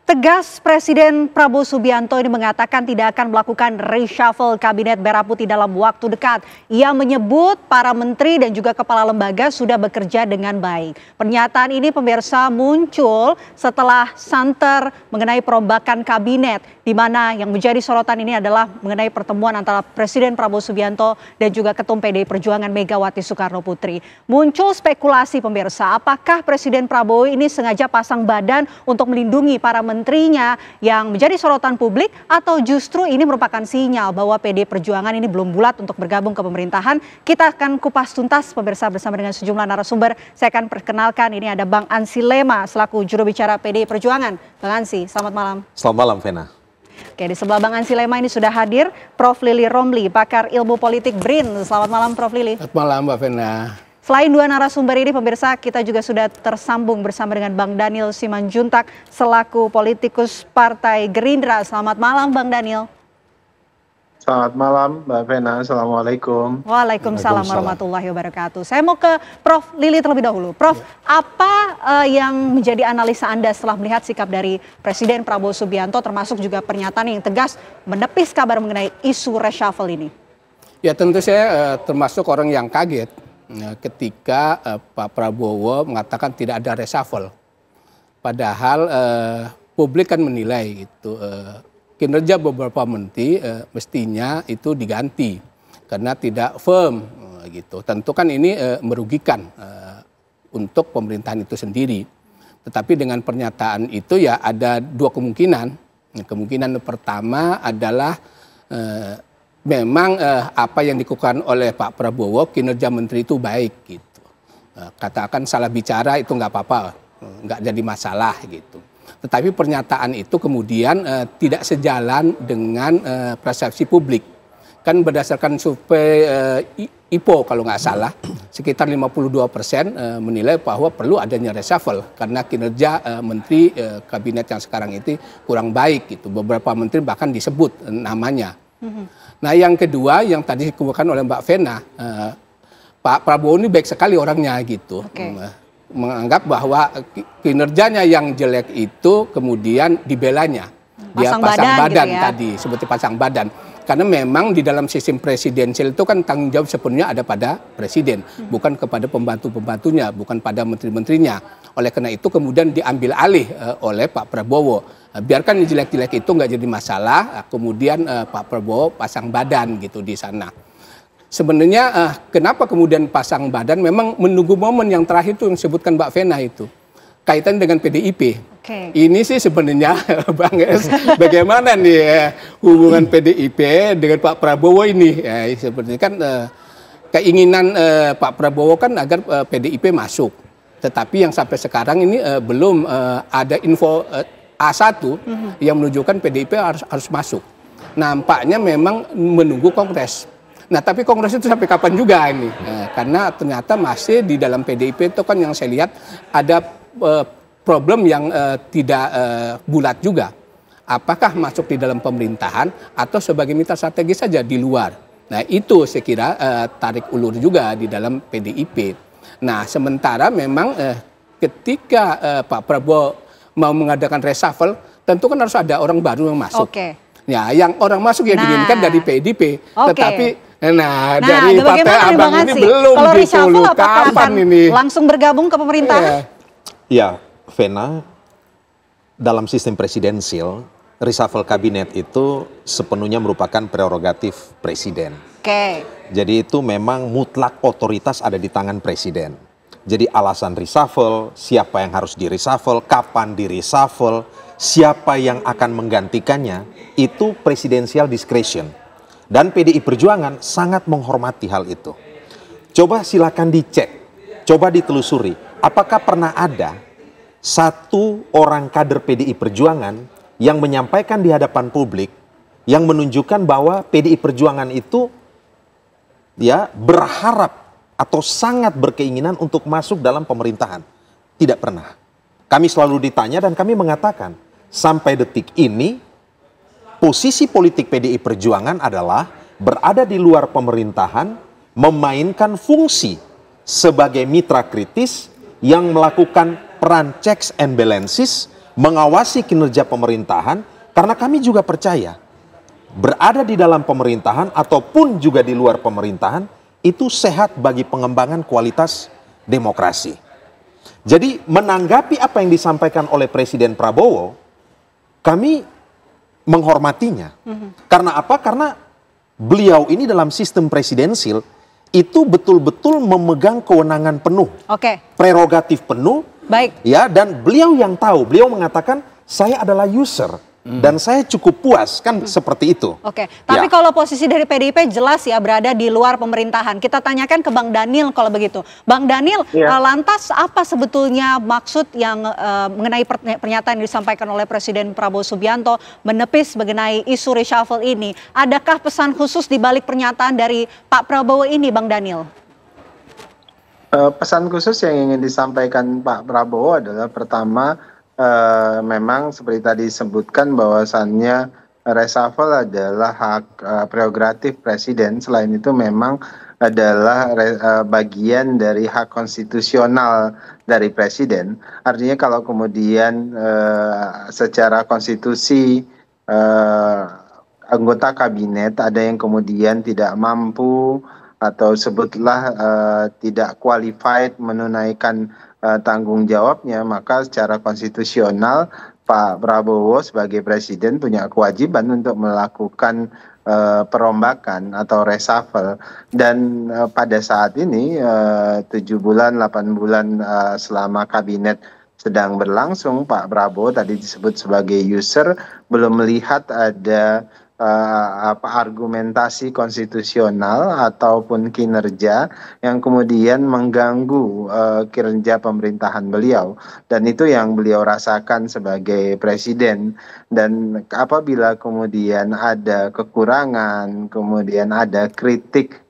Tegas Presiden Prabowo Subianto ini mengatakan tidak akan melakukan reshuffle kabinet Merah Putih dalam waktu dekat. Ia menyebut para menteri dan juga kepala lembaga sudah bekerja dengan baik. Pernyataan ini pemirsa muncul setelah santer mengenai perombakan kabinet, di mana yang menjadi sorotan ini adalah mengenai pertemuan antara Presiden Prabowo Subianto dan juga Ketum PDI Perjuangan Megawati Soekarno Putri. Muncul spekulasi pemirsa, apakah Presiden Prabowo ini sengaja pasang badan untuk melindungi para menterinya yang menjadi sorotan publik, atau justru ini merupakan sinyal bahwa PDI Perjuangan ini belum bulat untuk bergabung ke pemerintahan? Kita akan kupas tuntas pemirsa bersama dengan sejumlah narasumber. Saya akan perkenalkan, ini ada Bang Ansy Lema selaku juru bicara PDI Perjuangan. Bang Ansy, selamat malam. Selamat malam, Vena. Oke, di sebelah Bang Ansy Lema ini sudah hadir Prof. Lili Romli, pakar ilmu politik BRIN. Selamat malam Prof. Lili. Selamat malam Mbak Vena. Selain dua narasumber ini pemirsa, kita juga sudah tersambung bersama dengan Bang Daniel Simanjuntak selaku politikus Partai Gerindra. Selamat malam Bang Daniel. Selamat malam Mbak Vena, Assalamualaikum. Waalaikumsalam warahmatullahi wabarakatuh. Saya mau ke Prof. Lili terlebih dahulu. Prof, apa yang menjadi analisa Anda setelah melihat sikap dari Presiden Prabowo Subianto, termasuk juga pernyataan yang tegas menepis kabar mengenai isu reshuffle ini? Ya, tentu saya termasuk orang yang kaget ketika Pak Prabowo mengatakan tidak ada reshuffle. Padahal publik kan menilai itu kinerja beberapa menteri mestinya itu diganti karena tidak firm gitu. Tentu kan ini merugikan untuk pemerintahan itu sendiri. Tetapi dengan pernyataan itu ya ada dua kemungkinan. Kemungkinan pertama adalah memang apa yang dilakukan oleh Pak Prabowo, kinerja menteri itu baik gitu. Katakan salah bicara itu nggak apa-apa, nggak jadi masalah gitu. Tetapi pernyataan itu kemudian tidak sejalan dengan persepsi publik. Kan berdasarkan survei IPO kalau nggak salah, sekitar 52% menilai bahwa perlu adanya reshuffle karena kinerja menteri kabinet yang sekarang itu kurang baik gitu. Beberapa menteri bahkan disebut namanya. Nah, yang kedua yang tadi dikemukakan oleh Mbak Vena, Pak Prabowo ini baik sekali orangnya gitu. Menganggap bahwa kinerjanya yang jelek itu kemudian dibelanya. Dia pasang badan gitu ya? Tadi, seperti pasang badan. Karena memang di dalam sistem presidensial itu kan tanggung jawab sepenuhnya ada pada presiden, bukan kepada pembantu-pembantunya, bukan pada menteri-menterinya. Oleh karena itu kemudian diambil alih oleh Pak Prabowo. Biarkan jelek-jelek itu nggak jadi masalah, kemudian Pak Prabowo pasang badan gitu di sana. Sebenarnya kenapa kemudian pasang badan, memang menunggu momen yang terakhir itu yang disebutkan Mbak Vena itu. Kaitan dengan PDIP. Ini sih sebenarnya Bang Es, bagaimana nih hubungan PDIP dengan Pak Prabowo ini. Ya, sebenarnya kan keinginan Pak Prabowo kan agar PDIP masuk. Tetapi yang sampai sekarang ini belum ada info A1 yang menunjukkan PDIP harus masuk. Nampaknya memang menunggu Kongres. Nah, tapi Kongres itu sampai kapan juga ini? Karena ternyata masih di dalam PDIP itu kan yang saya lihat ada problem yang tidak bulat juga. Apakah masuk di dalam pemerintahan atau sebagai mitra strategis saja di luar? Nah, itu saya kira tarik ulur juga di dalam PDIP. Nah, sementara memang ketika Pak Prabowo mau mengadakan reshuffle, tentu kan harus ada orang baru yang masuk. Ya, yang orang masuk yang diinginkan dari PDIP. Tetapi dari Partai Abang ini belum gitu loh. Kapan ini? Langsung bergabung ke pemerintahan? Ya, Vena, dalam sistem presidensial, reshuffle kabinet itu sepenuhnya merupakan prerogatif presiden. Jadi itu memang mutlak otoritas ada di tangan presiden. Jadi alasan reshuffle, siapa yang harus di reshuffle, kapan di reshuffle, siapa yang akan menggantikannya, itu presidential discretion. Dan PDI Perjuangan sangat menghormati hal itu. Coba silakan dicek, coba ditelusuri, apakah pernah ada satu orang kader PDI Perjuangan yang menyampaikan di hadapan publik yang menunjukkan bahwa PDI Perjuangan itu ya berharap atau sangat berkeinginan untuk masuk dalam pemerintahan? Tidak pernah. Kami selalu ditanya dan kami mengatakan sampai detik ini posisi politik PDI Perjuangan adalah berada di luar pemerintahan, memainkan fungsi sebagai mitra kritis yang melakukan peran checks and balances mengawasi kinerja pemerintahan, karena kami juga percaya berada di dalam pemerintahan ataupun juga di luar pemerintahan itu sehat bagi pengembangan kualitas demokrasi. Jadi menanggapi apa yang disampaikan oleh Presiden Prabowo, kami menghormatinya. Karena apa? Karena beliau ini dalam sistem presidensil itu betul-betul memegang kewenangan penuh, prerogatif penuh, ya, dan beliau yang tahu. Beliau mengatakan saya adalah user. Dan saya cukup puas, kan seperti itu. Tapi kalau posisi dari PDIP jelas ya berada di luar pemerintahan. Kita tanyakan ke Bang Daniel kalau begitu. Bang Daniel, lantas apa sebetulnya maksud yang mengenai pernyataan yang disampaikan oleh Presiden Prabowo Subianto menepis mengenai isu reshuffle ini? Adakah pesan khusus di balik pernyataan dari Pak Prabowo ini, Bang Daniel? Pesan khusus yang ingin disampaikan Pak Prabowo adalah pertama, memang seperti tadi disebutkan bahwasannya reshuffle adalah hak prerogatif presiden. Selain itu memang adalah bagian dari hak konstitusional dari presiden. Artinya kalau kemudian secara konstitusi anggota kabinet ada yang kemudian tidak mampu atau sebutlah tidak qualified menunaikan tanggung jawabnya, maka secara konstitusional Pak Prabowo sebagai presiden punya kewajiban untuk melakukan perombakan atau reshuffle. Dan pada saat ini 7 bulan, 8 bulan selama kabinet sedang berlangsung, Pak Prabowo tadi disebut sebagai user, belum melihat ada argumentasi konstitusional ataupun kinerja yang kemudian mengganggu kinerja pemerintahan beliau, dan itu yang beliau rasakan sebagai presiden. Dan apabila kemudian ada kekurangan, kemudian ada kritik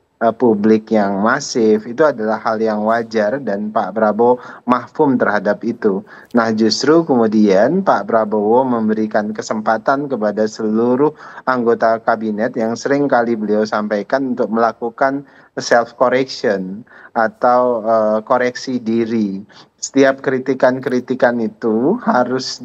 publik yang masif, itu adalah hal yang wajar dan Pak Prabowo mahfum terhadap itu. Nah, justru kemudian Pak Prabowo memberikan kesempatan kepada seluruh anggota kabinet yang sering kali beliau sampaikan untuk melakukan self correction atau koreksi diri. Setiap kritikan-kritikan itu harus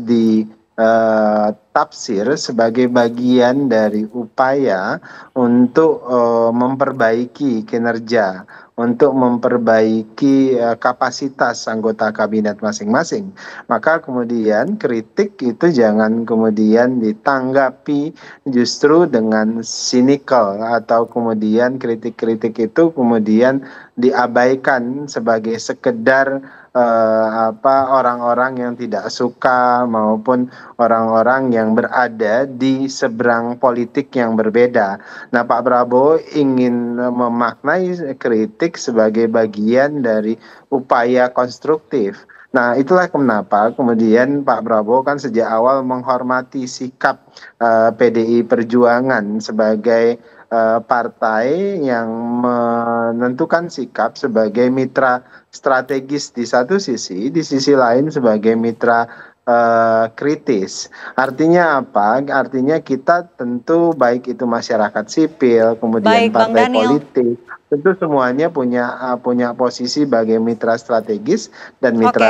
tafsir sebagai bagian dari upaya untuk memperbaiki kinerja, untuk memperbaiki kapasitas anggota kabinet masing-masing. Maka kemudian kritik itu jangan kemudian ditanggapi justru dengan cynical, atau kemudian kritik-kritik itu kemudian diabaikan sebagai sekedar orang-orang yang tidak suka maupun orang-orang yang berada di seberang politik yang berbeda. Nah, Pak Prabowo ingin memaknai kritik sebagai bagian dari upaya konstruktif. Nah, itulah kenapa kemudian Pak Prabowo kan sejak awal menghormati sikap PDI Perjuangan sebagai partai yang menentukan sikap sebagai mitra strategis di satu sisi, di sisi lain sebagai mitra kritis. Artinya apa? Artinya kita tentu baik itu masyarakat sipil, kemudian partai politik, tentu semuanya punya posisi sebagai mitra strategis dan mitra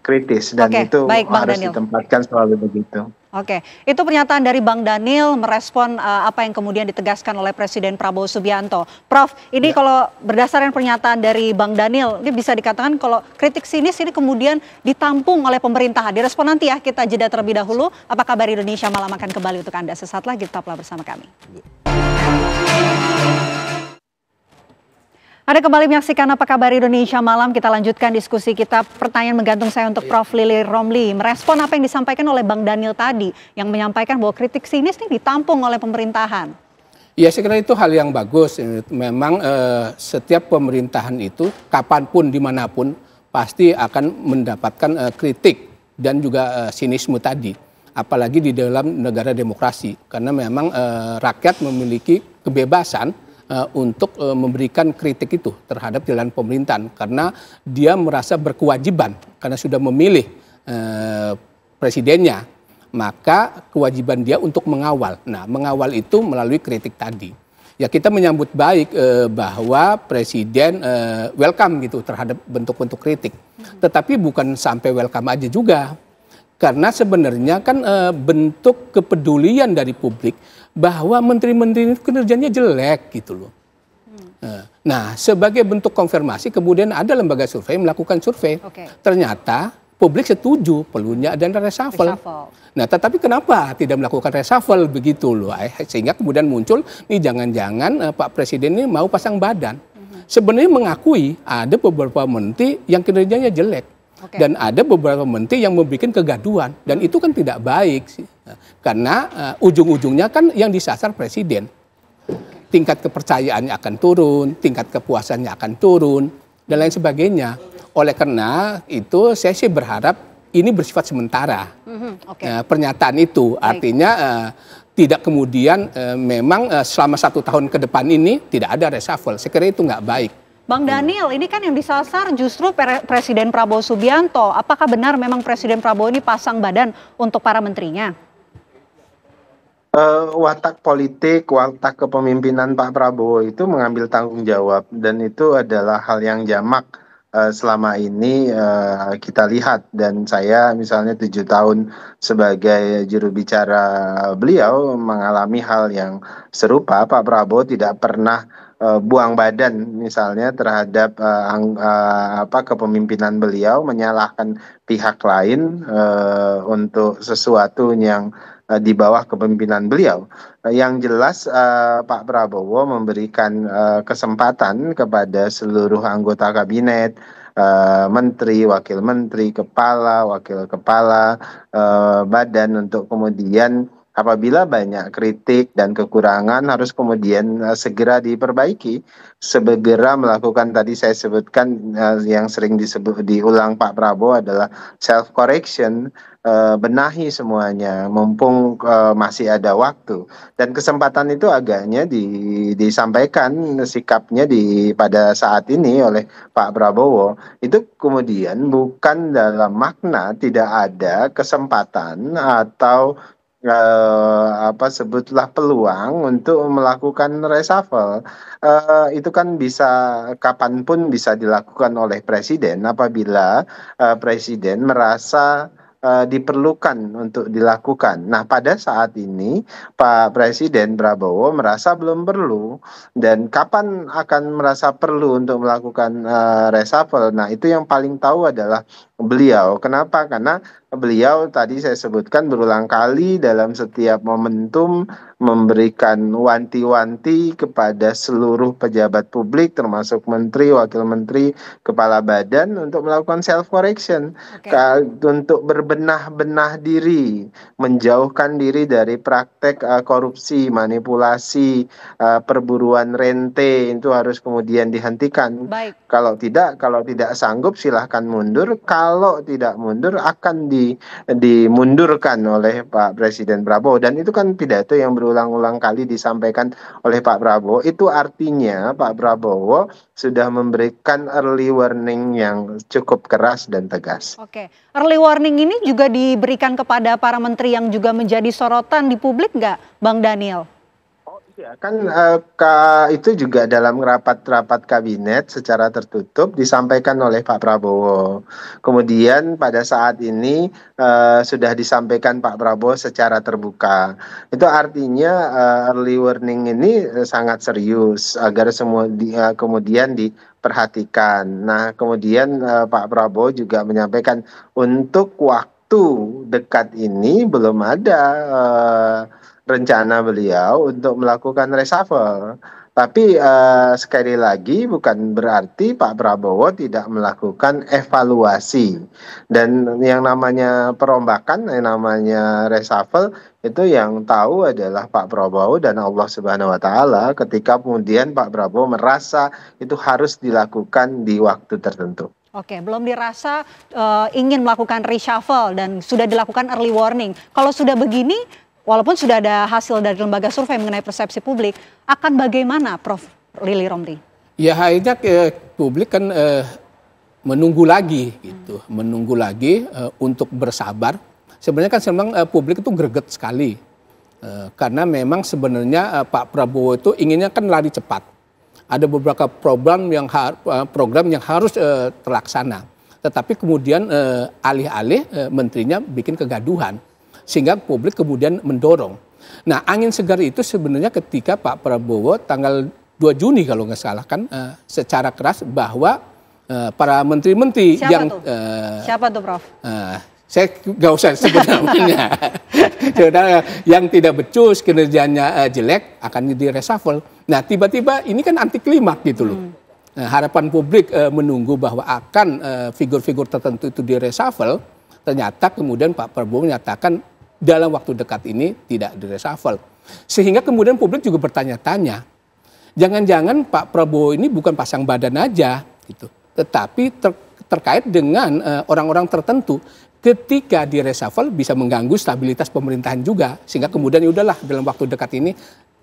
kritis, dan itu harus ditempatkan selalu begitu. Itu pernyataan dari Bang Daniel merespon apa yang kemudian ditegaskan oleh Presiden Prabowo Subianto. Prof, ini kalau berdasarkan pernyataan dari Bang Daniel, ini bisa dikatakan kalau kritik sinis ini kemudian ditampung oleh pemerintahan. Direspon nanti ya, kita jeda terlebih dahulu. Apa kabar Indonesia Malam akan kembali untuk Anda sesaat lagi, tetaplah bersama kami. Anda kembali menyaksikan Apa Kabar Indonesia Malam. Kita lanjutkan diskusi kita. Pertanyaan menggantung saya untuk Prof. Lili Romli. Merespon apa yang disampaikan oleh Bang Daniel tadi, yang menyampaikan bahwa kritik sinis ini ditampung oleh pemerintahan. Ya, saya kira itu hal yang bagus. Memang setiap pemerintahan itu kapanpun dimanapun pasti akan mendapatkan kritik dan juga sinisme tadi. Apalagi di dalam negara demokrasi. Karena memang rakyat memiliki kebebasan untuk memberikan kritik itu terhadap jalan pemerintahan, karena dia merasa berkewajiban karena sudah memilih presidennya, maka kewajiban dia untuk mengawal. Nah, mengawal itu melalui kritik tadi. ya kita menyambut baik bahwa Presiden welcome gitu terhadap bentuk-bentuk kritik. Tetapi bukan sampai welcome aja juga. Karena sebenarnya kan bentuk kepedulian dari publik bahwa menteri-menteri itu kinerjanya jelek gitu loh. Nah, sebagai bentuk konfirmasi kemudian ada lembaga survei melakukan survei. Ternyata publik setuju perlunya ada reshuffle. Nah, tetapi kenapa tidak melakukan reshuffle begitu loh? Sehingga kemudian muncul nih jangan-jangan Pak Presiden ini mau pasang badan. Sebenarnya mengakui ada beberapa menteri yang kinerjanya jelek. Dan ada beberapa menteri yang membuat kegaduhan. Dan itu kan tidak baik sih. Karena ujung-ujungnya kan yang disasar Presiden. Tingkat kepercayaannya akan turun, tingkat kepuasannya akan turun, dan lain sebagainya. Oleh karena itu saya sih berharap ini bersifat sementara. Pernyataan itu artinya tidak kemudian memang selama 1 tahun ke depan ini tidak ada reshuffle. Saya kira itu nggak baik. Bang Daniel, ini kan yang disasar justru Presiden Prabowo Subianto. Apakah benar memang Presiden Prabowo ini pasang badan untuk para menterinya? Watak politik, watak kepemimpinan Pak Prabowo itu mengambil tanggung jawab, dan itu adalah hal yang jamak selama ini kita lihat. Dan saya misalnya 7 tahun sebagai juru bicara beliau mengalami hal yang serupa. Pak Prabowo tidak pernah buang badan misalnya terhadap kepemimpinan beliau, menyalahkan pihak lain untuk sesuatu yang di bawah kepemimpinan beliau. Yang jelas Pak Prabowo memberikan kesempatan kepada seluruh anggota kabinet, menteri, wakil menteri, kepala, wakil kepala badan untuk kemudian apabila banyak kritik dan kekurangan harus kemudian segera diperbaiki, segera melakukan, tadi saya sebutkan yang sering diulang Pak Prabowo adalah self correction. Benahi semuanya mumpung masih ada waktu, dan kesempatan itu agaknya disampaikan sikapnya pada saat ini oleh Pak Prabowo itu kemudian bukan dalam makna tidak ada kesempatan atau sebutlah peluang untuk melakukan reshuffle. Itu kan bisa kapanpun bisa dilakukan oleh Presiden apabila Presiden merasa diperlukan untuk dilakukan. Nah, pada saat ini Pak Presiden Prabowo merasa belum perlu, dan kapan akan merasa perlu untuk melakukan reshuffle? Nah, itu yang paling tahu adalah beliau. Kenapa? Karena beliau tadi saya sebutkan berulang kali dalam setiap momentum memberikan wanti-wanti kepada seluruh pejabat publik termasuk menteri, wakil menteri, kepala badan untuk melakukan self correction, untuk berbenah-benah diri, menjauhkan diri dari praktek korupsi, manipulasi, perburuan rente, itu harus kemudian dihentikan. Kalau tidak sanggup silahkan mundur, kalau tidak mundur akan dimundurkan oleh Pak Presiden Prabowo. Dan itu kan pidato yang berulang-ulang kali disampaikan oleh Pak Prabowo. Itu artinya Pak Prabowo sudah memberikan early warning yang cukup keras dan tegas. Early warning ini juga diberikan kepada para menteri yang juga menjadi sorotan di publik nggak, Bang Daniel? Ya, kan itu juga dalam rapat-rapat kabinet secara tertutup disampaikan oleh Pak Prabowo. Kemudian pada saat ini sudah disampaikan Pak Prabowo secara terbuka. Itu artinya early warning ini sangat serius agar semua kemudian diperhatikan. Nah, kemudian Pak Prabowo juga menyampaikan untuk waktu dekat ini belum ada rencana beliau untuk melakukan reshuffle. Tapi sekali lagi bukan berarti Pak Prabowo tidak melakukan evaluasi. Dan yang namanya perombakan, yang namanya reshuffle, itu yang tahu adalah Pak Prabowo dan Allah Subhanahu wa Ta'ala, ketika kemudian Pak Prabowo merasa itu harus dilakukan di waktu tertentu. Belum dirasa ingin melakukan reshuffle dan sudah dilakukan early warning. Kalau sudah begini, walaupun sudah ada hasil dari lembaga survei mengenai persepsi publik, akan bagaimana, Prof. Lili Romli? Ya, akhirnya publik kan menunggu lagi, gitu, menunggu lagi untuk bersabar. Sebenarnya kan publik itu greget sekali Karena memang sebenarnya Pak Prabowo itu inginnya kan lari cepat. Ada beberapa program yang harus terlaksana. Tetapi kemudian alih-alih menterinya bikin kegaduhan. Sehingga publik kemudian mendorong. Nah, angin segar itu sebenarnya ketika Pak Prabowo tanggal 2 Juni kalau nggak salah kan secara keras bahwa para menteri-menteri yang... Siapa tuh Prof? Saya nggak usah sebut namanya. Saudara yang tidak becus, kinerjanya jelek akan di reshuffle. Nah, tiba-tiba ini kan anti klimak gitu loh. Nah, harapan publik menunggu bahwa akan figur-figur tertentu itu di reshuffle. Ternyata kemudian Pak Prabowo menyatakan dalam waktu dekat ini tidak di reshuffle. Sehingga kemudian publik juga bertanya-tanya, jangan-jangan Pak Prabowo ini bukan pasang badan aja, gitu, tetapi terkait dengan orang-orang tertentu. Ketika di reshuffle bisa mengganggu stabilitas pemerintahan juga, sehingga kemudian yaudahlah dalam waktu dekat ini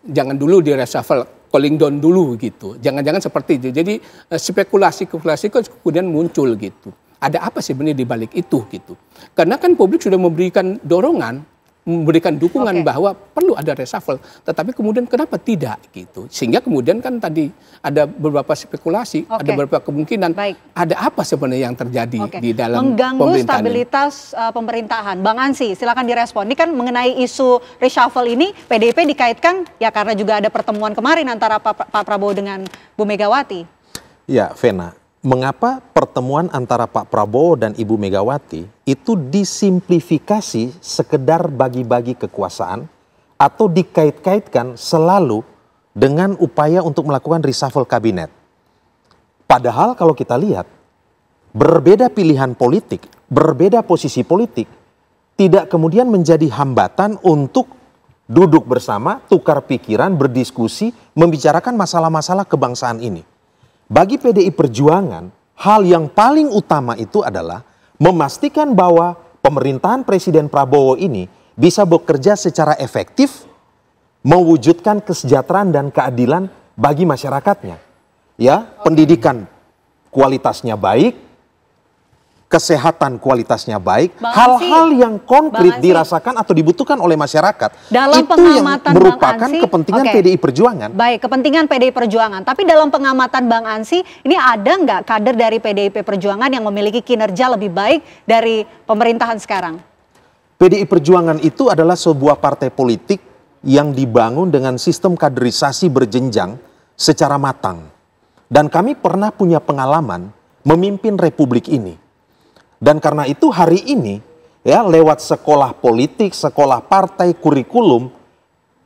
jangan dulu di reshuffle, cooling down dulu gitu. Jangan-jangan seperti itu. Jadi spekulasi kemudian muncul gitu. Ada apa sebenarnya di balik itu gitu? Karena kan publik sudah memberikan dorongan, memberikan dukungan bahwa perlu ada reshuffle, tetapi kemudian kenapa tidak gitu? Sehingga kemudian kan tadi ada beberapa spekulasi, ada beberapa kemungkinan. Ada apa sebenarnya yang terjadi di dalam mengganggu stabilitas pemerintahan. Bang Ansy, silakan direspon. Ini kan mengenai isu reshuffle ini, PDIP dikaitkan ya karena juga ada pertemuan kemarin antara Pak Prabowo dengan Bu Megawati. Ya, Vena. Mengapa pertemuan antara Pak Prabowo dan Ibu Megawati itu disimplifikasi sekedar bagi-bagi kekuasaan atau dikait-kaitkan selalu dengan upaya untuk melakukan reshuffle kabinet? Padahal kalau kita lihat, berbeda pilihan politik, berbeda posisi politik, tidak kemudian menjadi hambatan untuk duduk bersama, tukar pikiran, berdiskusi, membicarakan masalah-masalah kebangsaan ini. Bagi PDI Perjuangan, hal yang paling utama itu adalah memastikan bahwa pemerintahan Presiden Prabowo ini bisa bekerja secara efektif, mewujudkan kesejahteraan dan keadilan bagi masyarakatnya. Ya, pendidikan kualitasnya baik, kesehatan kualitasnya baik, hal-hal yang konkret dirasakan atau dibutuhkan oleh masyarakat, dalam itu yang merupakan kepentingan PDI Perjuangan. Baik, kepentingan PDI Perjuangan. Tapi dalam pengamatan Bang Ansy, ini ada nggak kader dari PDIP Perjuangan yang memiliki kinerja lebih baik dari pemerintahan sekarang? PDI Perjuangan itu adalah sebuah partai politik yang dibangun dengan sistem kaderisasi berjenjang secara matang. Dan kami pernah punya pengalaman memimpin republik ini. Dan karena itu hari ini ya lewat sekolah politik, sekolah partai, kurikulum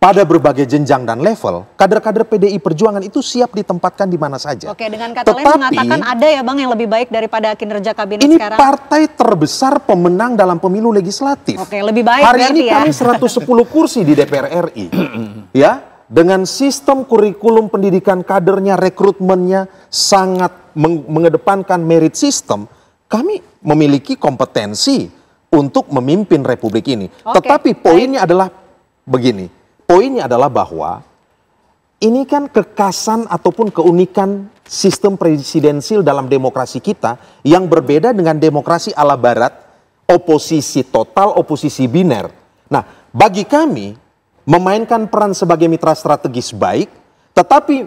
pada berbagai jenjang dan level, kader-kader PDI Perjuangan itu siap ditempatkan di mana saja. Oke, dengan kata lain mengatakan ada ya Bang yang lebih baik daripada kinerja kabinet ini sekarang? Ini partai terbesar pemenang dalam pemilu legislatif. Oke, lebih baik hari ini ya. kami 110 kursi di DPR RI. Ya, dengan sistem kurikulum pendidikan kadernya, rekrutmennya sangat mengedepankan merit system. Kami memiliki kompetensi untuk memimpin republik ini. Tetapi poinnya adalah begini. Poinnya adalah bahwa ini kan kekasan ataupun keunikan sistem presidensil dalam demokrasi kita yang berbeda dengan demokrasi ala barat, oposisi total, oposisi biner. Nah, bagi kami memainkan peran sebagai mitra strategis baik, tetapi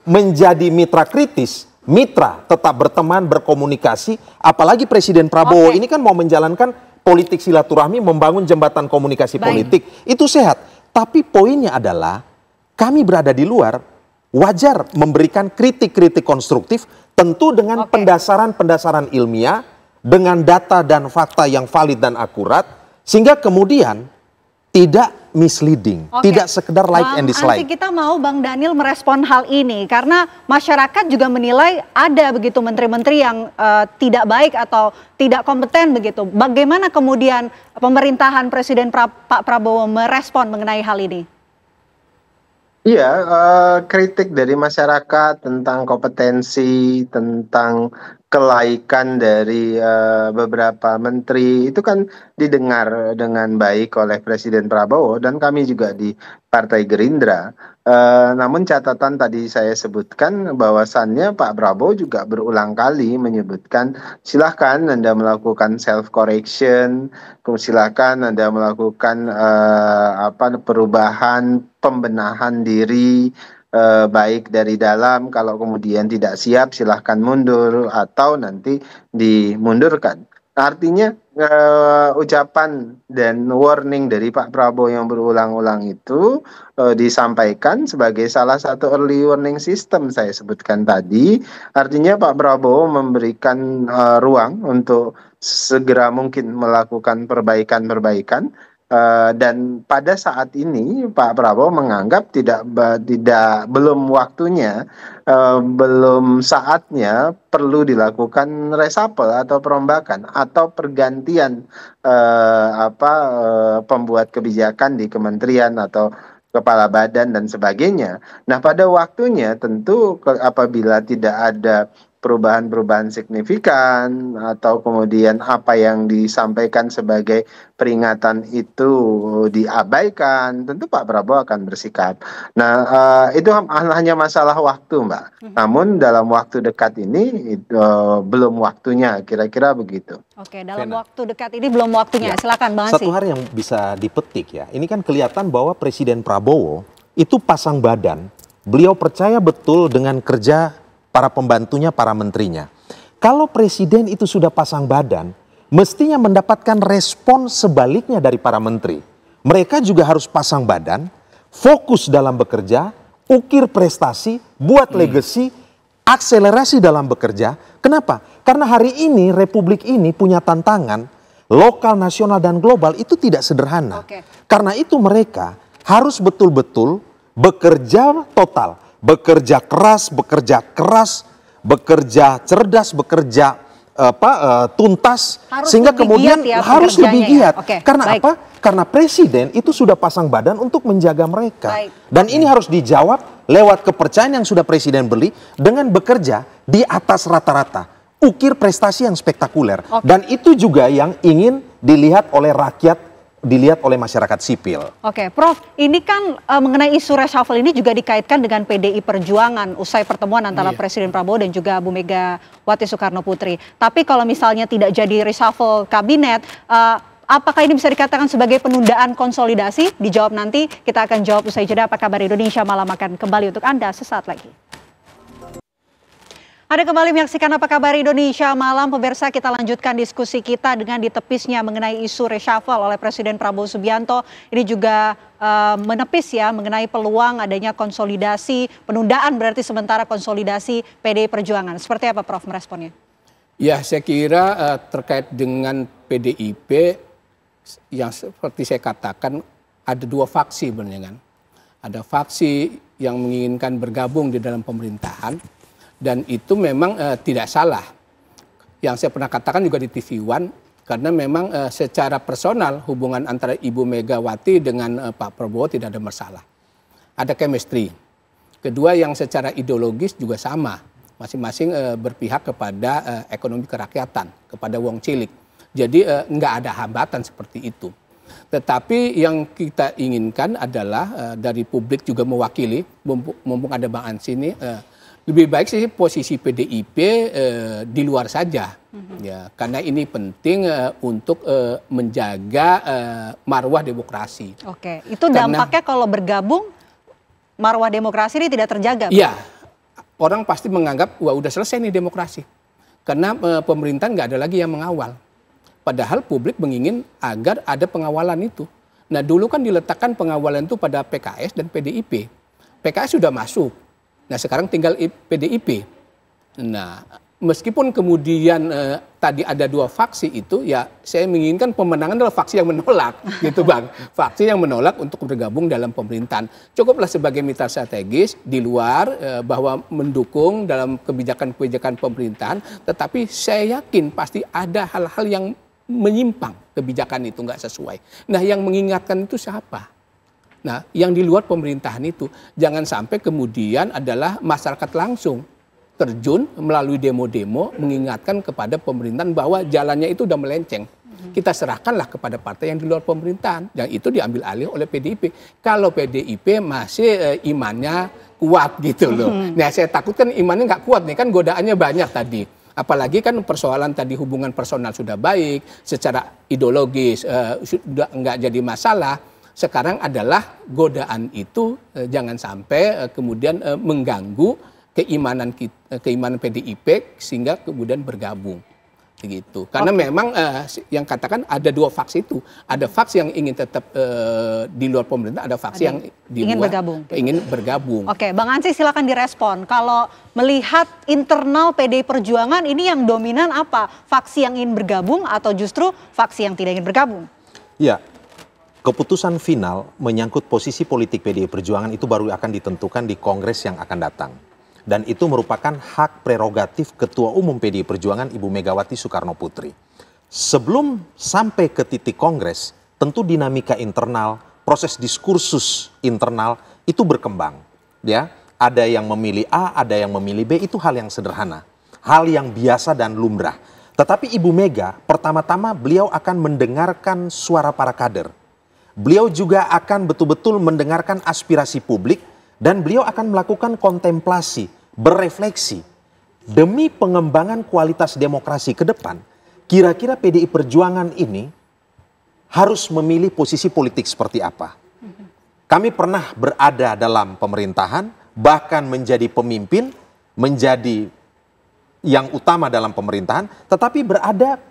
menjadi mitra kritis, mitra tetap berteman, berkomunikasi, apalagi Presiden Prabowo ini kan mau menjalankan politik silaturahmi, membangun jembatan komunikasi politik, itu sehat. Tapi poinnya adalah kami berada di luar, wajar memberikan kritik-kritik konstruktif, tentu dengan pendasaran-pendasaran ilmiah, dengan data dan fakta yang valid dan akurat, sehingga kemudian tidak misleading, tidak sekedar like and dislike. Nanti kita mau Bang Daniel merespon hal ini karena masyarakat juga menilai ada begitu menteri-menteri yang tidak baik atau tidak kompeten begitu. Bagaimana kemudian pemerintahan Presiden Pak Prabowo merespon mengenai hal ini? Iya, kritik dari masyarakat tentang kompetensi, tentang kelaikan dari beberapa menteri itu kan didengar dengan baik oleh Presiden Prabowo dan kami juga di Partai Gerindra. Namun catatan tadi saya sebutkan bahwasannya Pak Prabowo juga berulang kali menyebutkan silahkan Anda melakukan self correction, silahkan Anda melakukan perubahan pembenahan diri, baik dari dalam, kalau kemudian tidak siap silahkan mundur atau nanti dimundurkan. Artinya ucapan dan warning dari Pak Prabowo yang berulang-ulang itu disampaikan sebagai salah satu early warning system saya sebutkan tadi. Artinya Pak Prabowo memberikan ruang untuk segera mungkin melakukan perbaikan-perbaikan. Dan pada saat ini Pak Prabowo menganggap belum waktunya, belum saatnya perlu dilakukan reshuffle atau perombakan atau pergantian pembuat kebijakan di kementerian atau kepala badan dan sebagainya. Nah, pada waktunya tentu apabila tidak ada perubahan-perubahan signifikan atau kemudian apa yang disampaikan sebagai peringatan itu diabaikan, tentu Pak Prabowo akan bersikap. Nah, itu hanya masalah waktu, Mbak. Namun dalam waktu dekat ini belum waktunya, kira-kira begitu. Oke, dalam waktu dekat ini belum waktunya. Silakan Bang Ansy. Satu hal yang bisa dipetik ya, ini kan kelihatan bahwa Presiden Prabowo itu pasang badan. Beliau percaya betul dengan kerja para pembantunya, para menterinya. Kalau presiden itu sudah pasang badan, mestinya mendapatkan respon sebaliknya dari para menteri. Mereka juga harus pasang badan, fokus dalam bekerja, ukir prestasi, buat legacy, akselerasi dalam bekerja. Kenapa? Karena hari ini Republik ini punya tantangan lokal, nasional, dan global itu tidak sederhana. Karena itu mereka harus betul-betul bekerja total. Bekerja keras, bekerja cerdas, bekerja tuntas, sehingga kemudian harus lebih giat. Karena apa? Karena presiden itu sudah pasang badan untuk menjaga mereka. Dan ini harus dijawab lewat kepercayaan yang sudah presiden beli dengan bekerja di atas rata-rata. Ukir prestasi yang spektakuler. Dan itu juga yang ingin dilihat oleh rakyat, dilihat oleh masyarakat sipil. Oke, Prof, ini kan mengenai isu reshuffle ini juga dikaitkan dengan PDI Perjuangan usai pertemuan antara Presiden Prabowo dan juga Bu Megawati Soekarno Putri. Tapi kalau misalnya tidak jadi reshuffle kabinet, apakah ini bisa dikatakan sebagai penundaan konsolidasi? Dijawab nanti, kita akan jawab usai jeda. Apa kabar Indonesia Malam akan kembali untuk Anda sesaat lagi. Ada kembali menyaksikan Apa Kabar Indonesia Malam. Pemirsa, kita lanjutkan diskusi kita dengan ditepisnya mengenai isu reshuffle oleh Presiden Prabowo Subianto. Ini juga menepis ya mengenai peluang adanya konsolidasi, penundaan berarti sementara konsolidasi PDI Perjuangan. Seperti apa Prof meresponnya? Ya, saya kira terkait dengan PDIP yang seperti saya katakan ada dua faksi sebenarnya kan. Ada faksi yang menginginkan bergabung di dalam pemerintahan. Dan itu memang tidak salah. Yang saya pernah katakan juga di TV One, karena memang secara personal hubungan antara Ibu Megawati dengan Pak Prabowo tidak ada masalah. Ada chemistry. Kedua, yang secara ideologis juga sama. Masing-masing berpihak kepada ekonomi kerakyatan, kepada wong cilik. Jadi nggak ada hambatan seperti itu. Tetapi yang kita inginkan adalah dari publik juga mewakili, mumpung ada Bang Ansy ini, lebih baik sih posisi PDIP di luar saja, ya, karena ini penting untuk menjaga marwah demokrasi. Oke, itu dampaknya kalau bergabung marwah demokrasi ini tidak terjaga. Iya, orang pasti menganggap wah udah selesai nih demokrasi, karena pemerintah nggak ada lagi yang mengawal. Padahal publik mengingin agar ada pengawalan itu. Nah dulu kan diletakkan pengawalan itu pada PKS dan PDIP. PKS sudah masuk. Nah sekarang tinggal PDIP. Nah meskipun kemudian tadi ada dua faksi itu, ya saya menginginkan pemenangan adalah faksi yang menolak, gitu Bang. Faksi yang menolak untuk bergabung dalam pemerintahan. Cukuplah sebagai mitra strategis di luar bahwa mendukung dalam kebijakan-kebijakan pemerintahan, tetapi saya yakin pasti ada hal-hal yang menyimpang kebijakan itu nggak sesuai. Nah yang mengingatkan itu siapa? Nah yang di luar pemerintahan itu jangan sampai kemudian adalah masyarakat langsung terjun melalui demo-demo mengingatkan kepada pemerintahan bahwa jalannya itu udah melenceng. Kita serahkanlah kepada partai yang di luar pemerintahan, yang itu diambil alih oleh PDIP. Kalau PDIP masih imannya kuat gitu loh. Nah, saya takutkan imannya nggak kuat nih, kan godaannya banyak tadi. Apalagi kan persoalan tadi hubungan personal sudah baik, secara ideologis sudah nggak jadi masalah. Sekarang adalah godaan itu jangan sampai kemudian mengganggu keimanan PDIP sehingga kemudian bergabung. Begitu. Karena memang yang katakan ada dua faksi itu. Ada faksi yang ingin tetap di luar pemerintah, ada faksi yang di ingin luar bergabung. ingin bergabung. Oke, Bang Ansy silakan direspon. Kalau melihat internal PDI Perjuangan ini yang dominan apa? Faksi yang ingin bergabung atau justru faksi yang tidak ingin bergabung? Ya, keputusan final menyangkut posisi politik PDI Perjuangan itu baru akan ditentukan di Kongres yang akan datang. Dan itu merupakan hak prerogatif Ketua Umum PDI Perjuangan Ibu Megawati Soekarno Putri. Sebelum sampai ke titik Kongres, tentu dinamika internal, proses diskursus internal itu berkembang. Ya, ada yang memilih A, ada yang memilih B, itu hal yang sederhana. Hal yang biasa dan lumrah. Tetapi Ibu Mega, pertama-tama beliau akan mendengarkan suara para kader. Beliau juga akan betul-betul mendengarkan aspirasi publik. Dan beliau akan melakukan kontemplasi, berefleksi. Demi pengembangan kualitas demokrasi ke depan, kira-kira PDI Perjuangan ini harus memilih posisi politik seperti apa. Kami pernah berada dalam pemerintahan, bahkan menjadi pemimpin, menjadi yang utama dalam pemerintahan, tetapi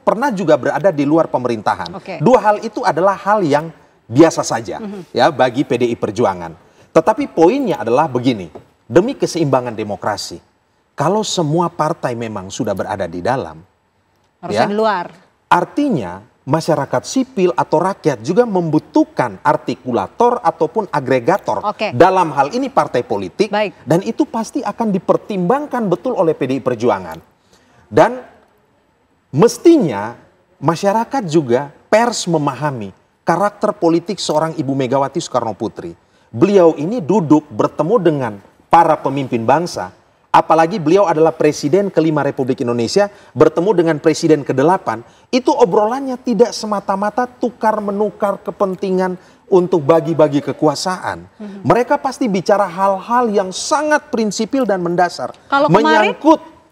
pernah juga berada di luar pemerintahan. Dua hal itu adalah hal yang biasa saja ya bagi PDI Perjuangan. Tetapi poinnya adalah begini, demi keseimbangan demokrasi, kalau semua partai memang sudah berada di dalam, harusnya di luar. Artinya masyarakat sipil atau rakyat juga membutuhkan artikulator ataupun agregator. Dalam hal ini partai politik. Dan itu pasti akan dipertimbangkan betul oleh PDI Perjuangan. Dan mestinya masyarakat juga pers memahami karakter politik seorang Ibu Megawati Soekarno Putri. Beliau ini duduk bertemu dengan para pemimpin bangsa, apalagi beliau adalah Presiden ke-5 Republik Indonesia, bertemu dengan Presiden ke-8, itu obrolannya tidak semata-mata tukar-menukar kepentingan untuk bagi-bagi kekuasaan. Mereka pasti bicara hal-hal yang sangat prinsipil dan mendasar. Menyangkut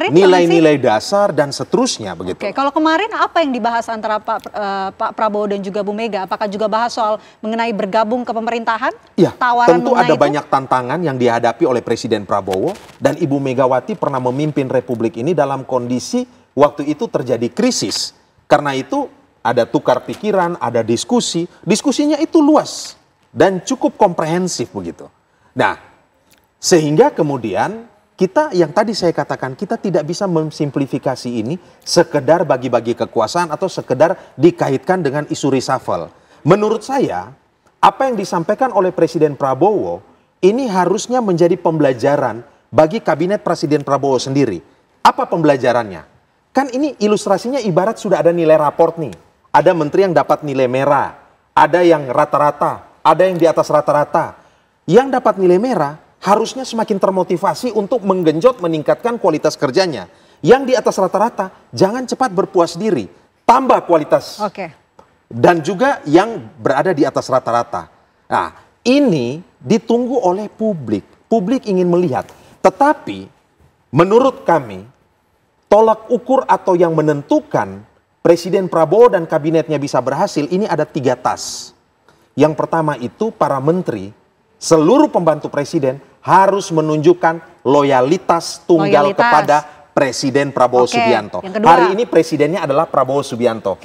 nilai-nilai dasar dan seterusnya begitu. Kalau kemarin apa yang dibahas antara Pak Prabowo dan juga Bu Mega? Apakah juga bahas soal mengenai bergabung ke pemerintahan? Ya, tentu ada banyak tantangan yang dihadapi oleh Presiden Prabowo dan Ibu Megawati pernah memimpin Republik ini dalam kondisi waktu itu terjadi krisis. Karena itu ada tukar pikiran, ada diskusi. Diskusinya itu luas dan cukup komprehensif begitu. Nah, sehingga kemudian kita yang tadi saya katakan, kita tidak bisa mensimplifikasi ini sekedar bagi-bagi kekuasaan atau sekedar dikaitkan dengan isu reshuffle. Menurut saya, apa yang disampaikan oleh Presiden Prabowo ini harusnya menjadi pembelajaran bagi kabinet Presiden Prabowo sendiri. Apa pembelajarannya? Kan ini ilustrasinya ibarat sudah ada nilai raport nih. Ada menteri yang dapat nilai merah, ada yang rata-rata, ada yang di atas rata-rata. Yang dapat nilai merah harusnya semakin termotivasi untuk menggenjot meningkatkan kualitas kerjanya. Yang di atas rata-rata jangan cepat berpuas diri, tambah kualitas. Dan juga yang berada di atas rata-rata. Nah, ini ditunggu oleh publik. Publik ingin melihat. Tetapi menurut kami, tolak ukur atau yang menentukan Presiden Prabowo dan kabinetnya bisa berhasil, ini ada 3 tas. Yang pertama itu para menteri, seluruh pembantu presiden harus menunjukkan loyalitas tunggal kepada Presiden Prabowo Subianto. Hari ini presidennya adalah Prabowo Subianto.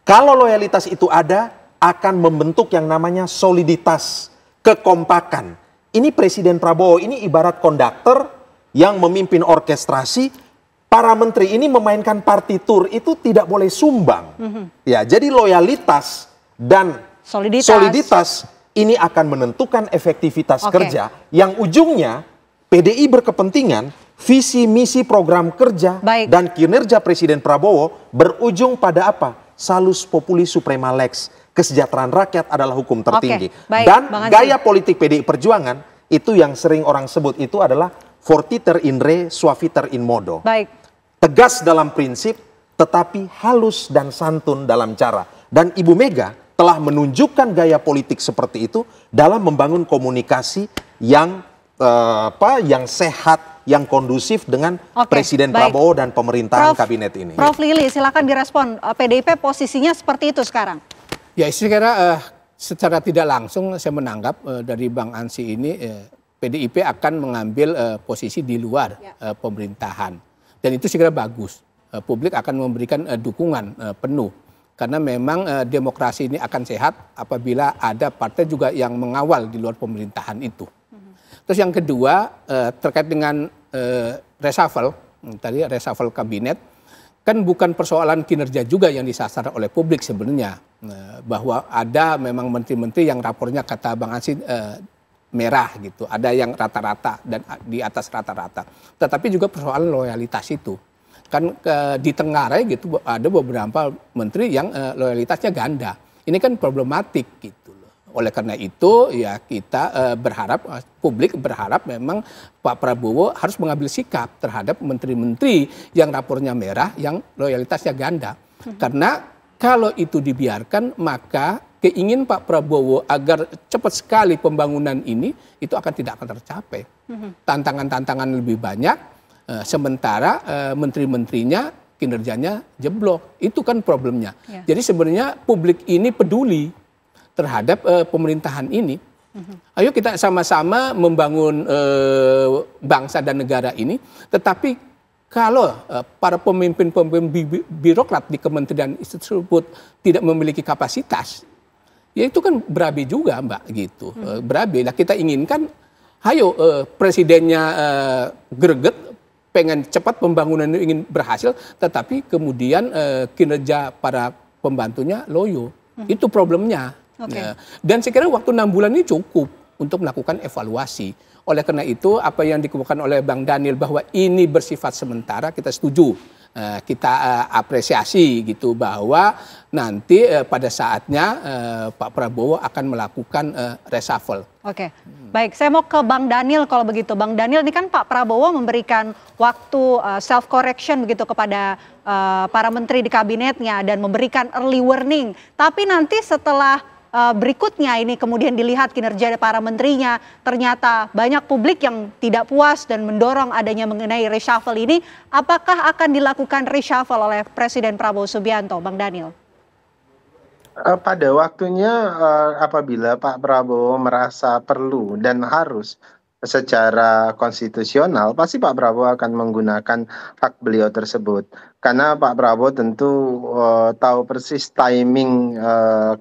Kalau loyalitas itu ada, akan membentuk yang namanya soliditas, kekompakan. Ini Presiden Prabowo ini ibarat konduktor yang memimpin orkestrasi. Para menteri ini memainkan partitur itu tidak boleh sumbang. Ya, jadi loyalitas dan soliditas ini akan menentukan efektivitas kerja yang ujungnya PDI berkepentingan visi misi program kerja dan kinerja Presiden Prabowo berujung pada apa? Salus populi suprema lex. Kesejahteraan rakyat adalah hukum tertinggi. Dan gaya politik PDI Perjuangan itu yang sering orang sebut itu adalah fortiter in re, suaviter in modo. Baik. Tegas dalam prinsip, tetapi halus dan santun dalam cara. Dan Ibu Mega telah menunjukkan gaya politik seperti itu dalam membangun komunikasi yang yang sehat, yang kondusif dengan Presiden Prabowo dan pemerintahan kabinet ini. Prof Lili, silakan direspon. PDIP posisinya seperti itu sekarang. Ya, saya kira secara tidak langsung saya menanggap dari Bang Ansy ini PDIP akan mengambil posisi di luar pemerintahan. Dan itu saya kira bagus. Publik akan memberikan dukungan penuh. Karena memang demokrasi ini akan sehat apabila ada partai juga yang mengawal di luar pemerintahan itu. Terus yang kedua terkait dengan reshuffle, tadi reshuffle kabinet, kan bukan persoalan kinerja juga yang disasar oleh publik sebenarnya. Bahwa ada memang menteri-menteri yang rapornya kata Bang Ansy merah gitu, ada yang rata-rata dan di atas rata-rata. Tetapi juga persoalan loyalitas itu. Kan di Tenggarai gitu ada beberapa menteri yang loyalitasnya ganda. Ini kan problematik gitu loh. Oleh karena itu ya kita berharap, publik berharap memang Pak Prabowo harus mengambil sikap terhadap menteri-menteri yang rapornya merah, yang loyalitasnya ganda. Karena kalau itu dibiarkan maka keinginan Pak Prabowo agar cepat sekali pembangunan ini itu tidak akan tercapai. Tantangan-tantangan lebih banyak. Sementara menteri-menterinya kinerjanya jeblok. Itu kan problemnya. Ya. Jadi sebenarnya publik ini peduli terhadap pemerintahan ini. Ayo kita sama-sama membangun bangsa dan negara ini. Tetapi kalau para pemimpin-pemimpin birokrat di kementerian tersebut tidak memiliki kapasitas, ya itu kan berabe juga Mbak gitu. Berabe. Nah kita inginkan, ayo presidennya greget, pengen cepat pembangunan ini ingin berhasil, tetapi kemudian kinerja para pembantunya loyo. Itu problemnya. Dan saya kira waktu 6 bulan ini cukup untuk melakukan evaluasi. Oleh karena itu apa yang dikemukakan oleh Bang Daniel bahwa ini bersifat sementara, kita setuju. Kita apresiasi gitu bahwa nanti pada saatnya Pak Prabowo akan melakukan reshuffle. Oke, baik. Saya mau ke Bang Daniel kalau begitu. Bang Daniel, ini kan Pak Prabowo memberikan waktu self correction begitu kepada para menteri di kabinetnya dan memberikan early warning. Tapi nanti setelah berikutnya ini kemudian dilihat kinerja para menterinya, ternyata banyak publik yang tidak puas dan mendorong adanya mengenai reshuffle ini. Apakah akan dilakukan reshuffle oleh Presiden Prabowo Subianto, Bang Daniel? Pada waktunya apabila Pak Prabowo merasa perlu dan harus secara konstitusional, pasti Pak Prabowo akan menggunakan hak beliau tersebut. Karena Pak Prabowo tentu tahu persis timing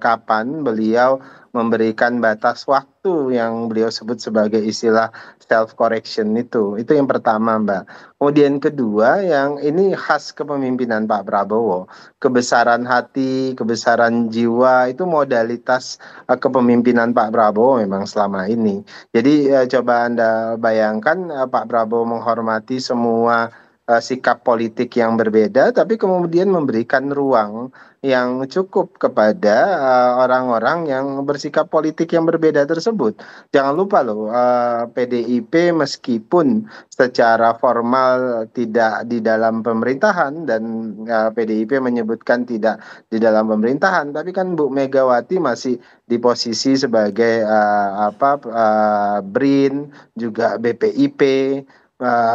kapan beliau memberikan batas waktu yang beliau sebut sebagai istilah self correction itu. Itu yang pertama, Mbak. Kemudian kedua, yang ini khas kepemimpinan Pak Prabowo. Kebesaran hati, kebesaran jiwa itu modalitas kepemimpinan Pak Prabowo memang selama ini. Jadi coba Anda bayangkan Pak Prabowo menghormati semua sikap politik yang berbeda, tapi kemudian memberikan ruang yang cukup kepada orang-orang yang bersikap politik yang berbeda tersebut. Jangan lupa loh, PDIP meskipun secara formal tidak di dalam pemerintahan dan PDIP menyebutkan tidak di dalam pemerintahan, tapi kan Bu Megawati masih di posisi sebagai BRIN, juga BPIP.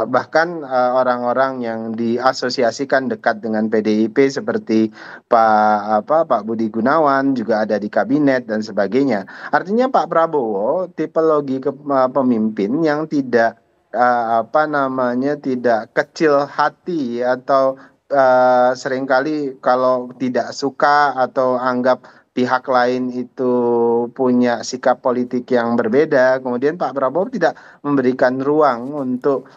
Bahkan orang-orang yang diasosiasikan dekat dengan PDIP seperti Pak Budi Gunawan juga ada di kabinet dan sebagainya. Artinya Pak Prabowo tipologi pemimpin yang tidak tidak kecil hati atau seringkali kalau tidak suka atau anggap pihak lain itu punya sikap politik yang berbeda, kemudian Pak Prabowo tidak memberikan ruang untuk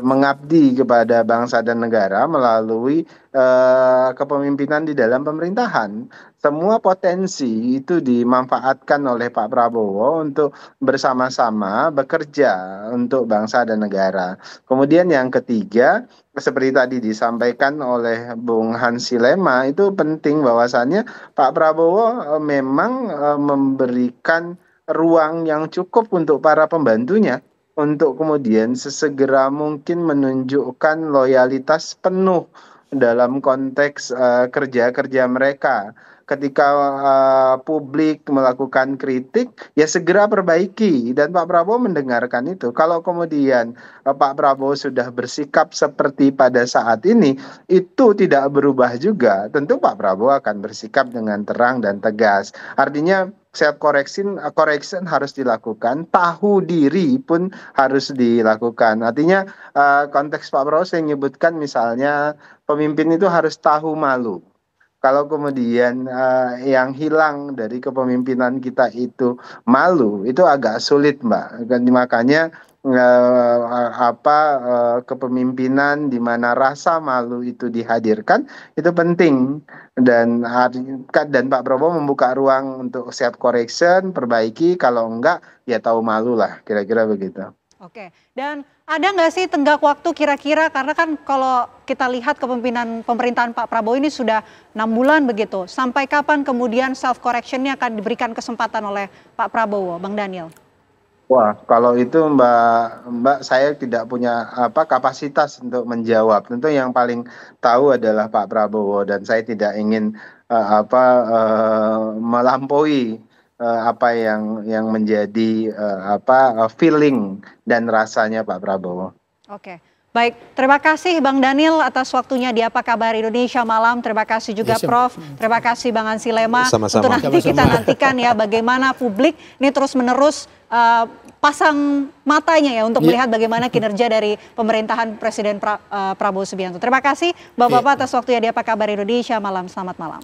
mengabdi kepada bangsa dan negara melalui kepemimpinan di dalam pemerintahan. Semua potensi itu dimanfaatkan oleh Pak Prabowo untuk bersama-sama bekerja untuk bangsa dan negara. Kemudian yang ketiga, seperti tadi disampaikan oleh Bung Hansi Lema, itu penting bahwasannya Pak Prabowo memang memberikan ruang yang cukup untuk para pembantunya. untuk kemudian sesegera mungkin menunjukkan loyalitas penuh dalam konteks kerja-kerja mereka. Ketika publik melakukan kritik, ya segera perbaiki. Dan Pak Prabowo mendengarkan itu. Kalau kemudian Pak Prabowo sudah bersikap seperti pada saat ini, itu tidak berubah juga. Tentu Pak Prabowo akan bersikap dengan terang dan tegas. Artinya self correction harus dilakukan, tahu diri pun harus dilakukan. Artinya konteks Pak Prabowo saya menyebutkan misalnya pemimpin itu harus tahu malu. Kalau kemudian yang hilang dari kepemimpinan kita itu malu, itu agak sulit, Mbak. Makanya kepemimpinan di mana rasa malu itu dihadirkan itu penting, dan Pak Prabowo membuka ruang untuk self correction, perbaiki, kalau enggak ya tahu malu lah, kira-kira begitu. Oke, dan ada nggak sih tenggak waktu kira-kira, karena kan kalau kita lihat kepemimpinan pemerintahan Pak Prabowo ini sudah 6 bulan begitu, sampai kapan kemudian self correctionnya akan diberikan kesempatan oleh Pak Prabowo, Bang Daniel? Wah, kalau itu Mbak saya tidak punya kapasitas untuk menjawab. Tentu yang paling tahu adalah Pak Prabowo, dan saya tidak ingin melampaui apa yang menjadi feeling dan rasanya Pak Prabowo. Oke, baik. Terima kasih Bang Daniel atas waktunya di Apa Kabar Indonesia Malam. Terima kasih juga Prof. Terima kasih Bang Ansi Lema. Sama-sama. Untuk nanti kita nantikan ya bagaimana publik ini terus-menerus pasang matanya ya untuk melihat bagaimana kinerja dari pemerintahan Presiden Prabowo Subianto. Terima kasih Bapak-Bapak atas waktunya di Apa Kabar Indonesia Malam. Selamat malam.